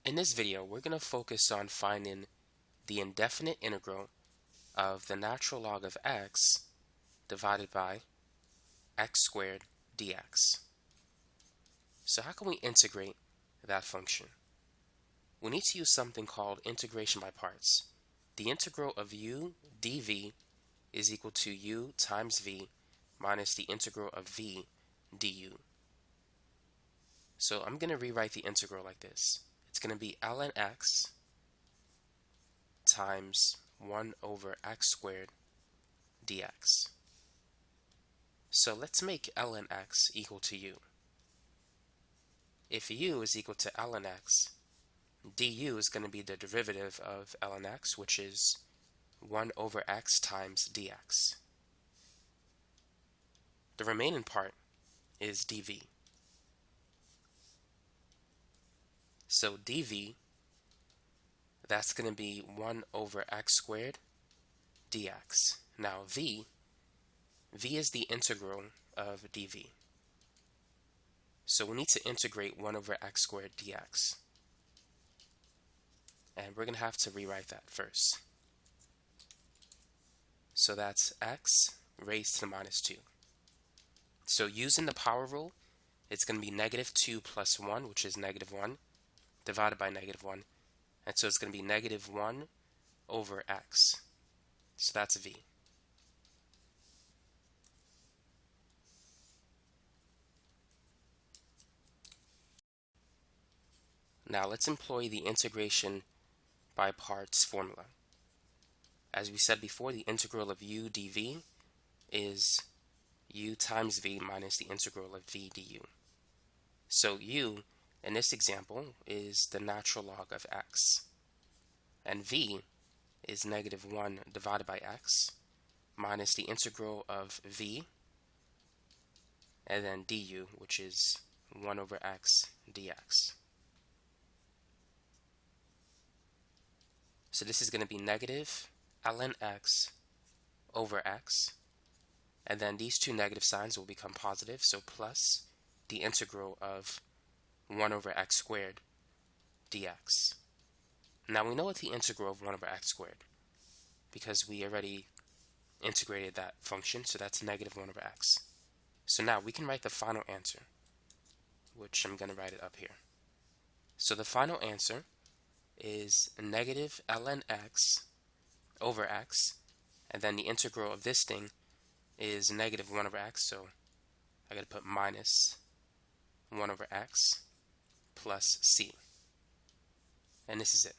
In this video, we're going to focus on finding the indefinite integral of the natural log of x divided by x squared dx. So how can we integrate that function? We need to use something called integration by parts. The integral of u dv is equal to u times v minus the integral of v du. So I'm going to rewrite the integral like this. It's going to be ln x times 1 over x squared dx. So let's make ln x equal to u. If u is equal to ln x, du is going to be the derivative of ln x, which is 1 over x times dx. The remaining part is dv. So dv, that's going to be 1 over x squared dx. Now v is the integral of dv. So we need to integrate 1 over x squared dx. And we're going to have to rewrite that first. So that's x raised to the minus 2. So using the power rule, it's going to be negative 2 plus 1, which is negative 1, divided by negative 1. And so it's going to be negative 1 over x. So that's v. Now let's employ the integration by parts formula. As we said before, the integral of u dv is u times v minus the integral of v du. So u, in this example, is the natural log of x. And v is negative 1 divided by x minus the integral of v, and then du, which is 1 over x dx. So this is going to be negative ln x over x, and then these two negative signs will become positive, so plus the integral of 1 over x squared dx. Now we know what the integral of 1 over x squared, because we already integrated that function, so that's negative 1 over x. So now we can write the final answer, which I'm going to write it up here. So the final answer is negative ln x over x, and then the integral of this thing is negative 1 over x, so I got to put minus 1 over x plus c. And this is it.